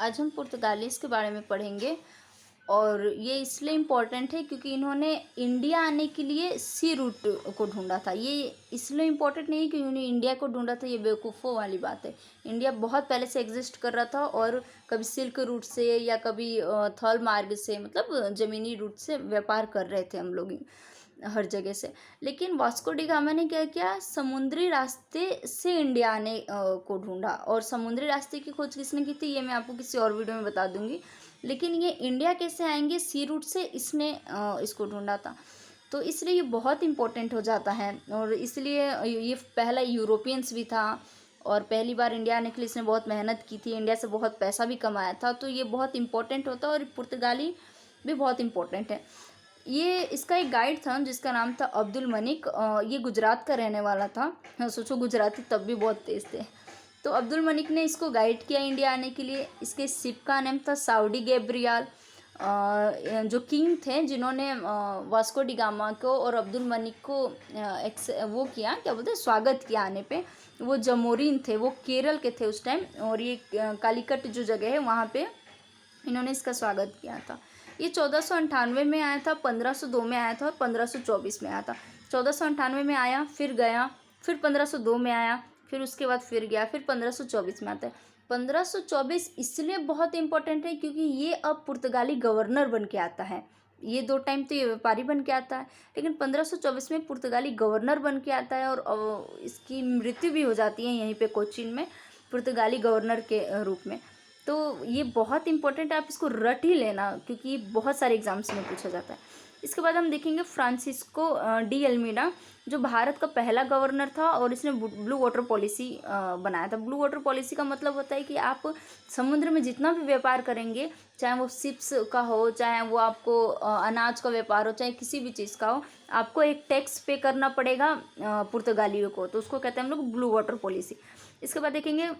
आज हम पुर्तगालीस के बारे में पढ़ेंगे और ये इसलिए इम्पोर्टेंट है क्योंकि इन्होंने इंडिया आने के लिए सी रूट को ढूंढा था। ये इसलिए इम्पोर्टेंट नहीं है कि उन्होंने इंडिया को ढूंढा था, ये बेवकूफ़ों वाली बात है। इंडिया बहुत पहले से एग्जिस्ट कर रहा था और कभी सिल्क रूट से या कभी थल मार्ग से, मतलब ज़मीनी रूट से व्यापार कर रहे थे हम लोग हर जगह से। लेकिन वास्को डी गामा ने क्या किया, समुद्री रास्ते से इंडिया आने को ढूंढा। और समुद्री रास्ते की खोज किसने की थी ये मैं आपको किसी और वीडियो में बता दूंगी। लेकिन ये इंडिया कैसे आएंगे, सी रूट से इसने इसको ढूंढा था। तो इसलिए ये बहुत इम्पोर्टेंट हो जाता है और इसलिए ये पहला यूरोपियंस भी था और पहली बार इंडिया आने के लिए इसने बहुत मेहनत की थी, इंडिया से बहुत पैसा भी कमाया था। तो ये बहुत इंपॉर्टेंट होता है और पुर्तगाली भी बहुत इंपॉर्टेंट है। ये इसका एक गाइड था जिसका नाम था अब्दुल मनिक। ये गुजरात का रहने वाला था। हाँ, सोचो गुजराती तब भी बहुत तेज थे। तो अब्दुल मनिक ने इसको गाइड किया इंडिया आने के लिए। इसके शिप का नाम था साउडी गैब्रियल। जो किंग थे जिन्होंने वास्को डी गामा को और अब्दुल मनिक को वो किया, क्या बोलते हैं, स्वागत किया आने पे, वो जमोरिन थे, वो केरल के थे उस टाइम। और ये कालीकट जो जगह है वहाँ पे इन्होंने इसका स्वागत किया था। ये 1498 में आया था, 1502 में आया था और 1524 में आया था। 1498 में आया, फिर गया, फिर 1502 में आया, फिर उसके बाद फिर गया, फिर 1524 में आता है। 1524 इसलिए बहुत इंपॉर्टेंट है क्योंकि ये अब पुर्तगाली गवर्नर बन के आता है। ये 2 टाइम तो ये व्यापारी बन के आता है, लेकिन 1524 में पुर्तगाली गवर्नर बन के आता है और इसकी मृत्यु भी हो जाती है यहीं पे कोचीन में, पुर्तगाली गवर्नर के रूप में। तो ये बहुत इंपॉर्टेंट है, आप इसको रट ही लेना क्योंकि बहुत सारे एग्जाम्स में पूछा जाता है। इसके बाद हम देखेंगे फ्रांसिस्को डी अल्मीडा, जो भारत का पहला गवर्नर था और इसने ब्लू वाटर पॉलिसी बनाया था। ब्लू वाटर पॉलिसी का मतलब होता है कि आप समुद्र में जितना भी व्यापार करेंगे, चाहे वो शिप्स का हो, चाहे वो आपको अनाज का व्यापार हो, चाहे किसी भी चीज़ का हो, आपको एक टैक्स पे करना पड़ेगा पुर्तगालियों को। तो उसको कहते हैं हम लोग ब्लू वाटर पॉलिसी। इसके बाद देखेंगे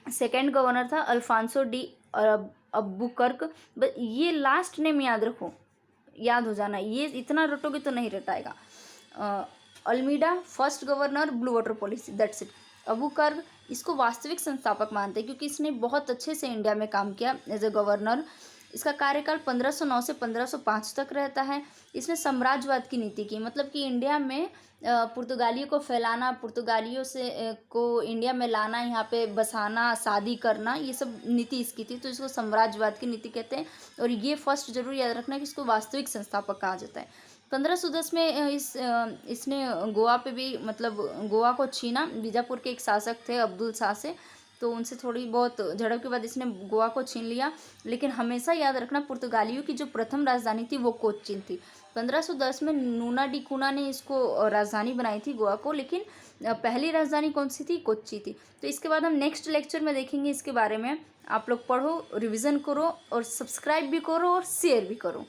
सेकेंड गवर्नर था अल्फांसो डी अबुकर्क। ये लास्ट नेम याद रखो, याद हो जाना, ये इतना रटोगे तो नहीं रटाएगा। Almeida first governor, blue water policy, that's it. Albuquerque इसको वास्तविक संस्थापक मानते हैं क्योंकि इसने बहुत अच्छे से इंडिया में काम किया एज ए गवर्नर। इसका कार्यकाल 1509 से 1505 तक रहता है। इसने साम्राज्यवाद की नीति की, मतलब कि इंडिया में पुर्तगालियों को फैलाना, पुर्तगालियों से को इंडिया में लाना, यहाँ पे बसाना, शादी करना, ये सब नीति इसकी थी। तो इसको साम्राज्यवाद की नीति कहते हैं। और ये फर्स्ट जरूर याद रखना कि इसको वास्तविक संस्थापक कहा जाता है। 1510 में इसने गोवा पे भी, मतलब गोवा को छीना। बीजापुर के एक शासक थे अब्दुल शाह से, तो उनसे थोड़ी बहुत झड़प के बाद इसने गोवा को छीन लिया। लेकिन हमेशा याद रखना पुर्तगालियों की जो प्रथम राजधानी थी वो कोचीन थी। 1510 में नूना डी कुना ने इसको राजधानी बनाई थी गोवा को, लेकिन पहली राजधानी कौन सी थी, कोच्चि थी। तो इसके बाद हम नेक्स्ट लेक्चर में देखेंगे इसके बारे में। आप लोग पढ़ो, रिवीजन करो और सब्सक्राइब भी करो और शेयर भी करो।